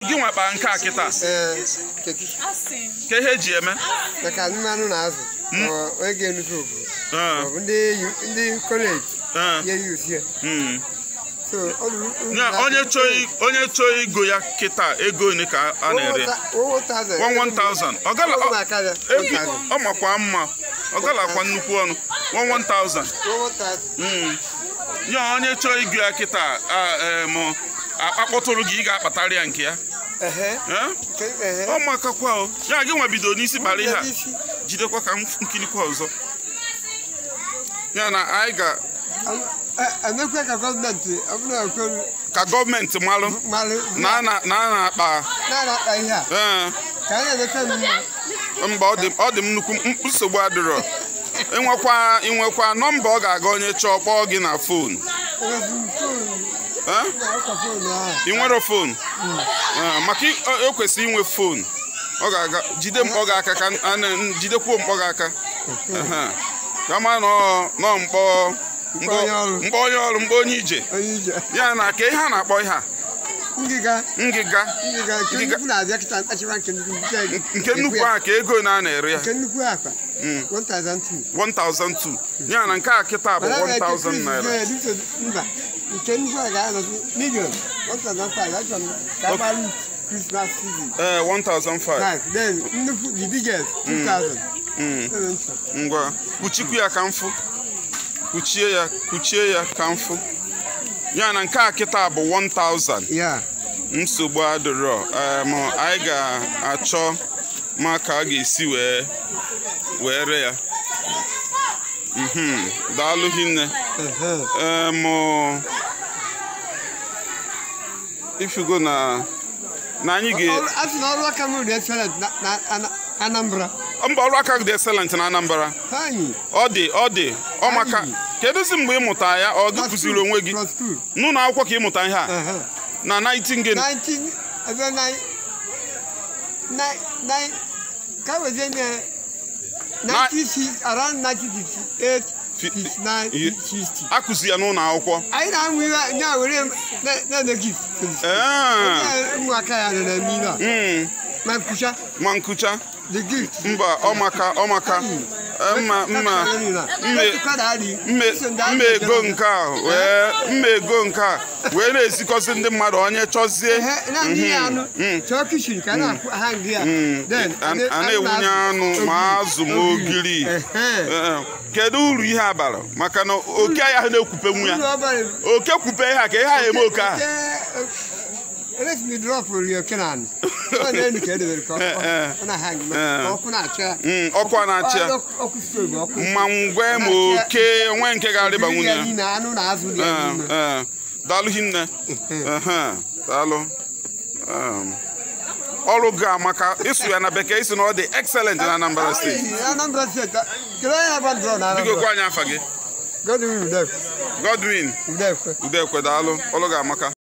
gị nwakpa nke a kịta ka ihe eji eme maka mmanụ na azụ oge nnukwu obodo ndị kọleji ya yuzie onye chọọ igo ya kịta ego ole ka a na-ere 1000 ọ makwa mma ọ galakwa nnukwu ọnụ 1000 nye onye chọọ igo ya kịta akpọtụrụ gị ị ga-akpatara ya nke ya ọ makakwa o ya gị nwa bido n'isi kpara ihe a jidekwa ka nkirikwa ọzọ ya na anyị ga ka gọọmenti malụ na a na-akpa ihe a mba ọ dị m nnukwu nsogbu adịrọ inwekwa nọmba ọ ga-aga onye chọọ kpọọ gị na fon ị nwere fon maka ekwesịrị inwe fon ọ ga-aga jide mkpọ gị aka ka jidekwuo mkpọ gị aka kama nọ mkpọ onye ọrụ mkpọ onye ije ya na ka ihe a na-akpọ ihe a ngịga nke nnukwu a ka ego na-ere ya 1002 ya na nke a kịta bụ 1000 naira nke nnukwu a ga-anọzi million 1005 Christmas season 1005 then nnukwu the biggest 2000 ngwa kpuchikwu ya ka mfụ kpuchie ya ka mfụ ya na nke a kịta bụ 1000 nsogbu adịrọ anyị ga-achọ maka a ga-esi wee ree ya daalụ hinne if you go na anyị ọrụ aka m dị excellent na Anambra mba ọrụ aka dị excellent na Anambra ọ dị ọ maka kedụzi mgbe ị mụta ya ọ gị kụziri onwe gị n'ụlọ akwụkwọ ka ị mụta ihe a na 1958 akụzi ya n'ụlọ akwụkwọ anyị na-amụ ihe ya were na-emeghị ụmụaka ya nọ na mmiri ma nkụcha mba ọmaka mma ego nke a wee na-ezikọzi ndị mmadụ onye chọzie a na-ewunye anụ ma azụ ma ogiri kedu uru ihe a bara maka na oke ahịa na-ekwupe nwu ya oke kwupe ihe a ka ihe a eme oke ahụ ọkụ a na-achị ya ma ngwe ma oke onwe nke ga-arịba nwunye ya daalụ hinne daalụ ọrụ gị amaka ịsụ ya na bekee isi na ọ dị excellent na Anambra steeti biko gwa anyị afa gị Godwin Udekwe daalụ ọrụ gị amaka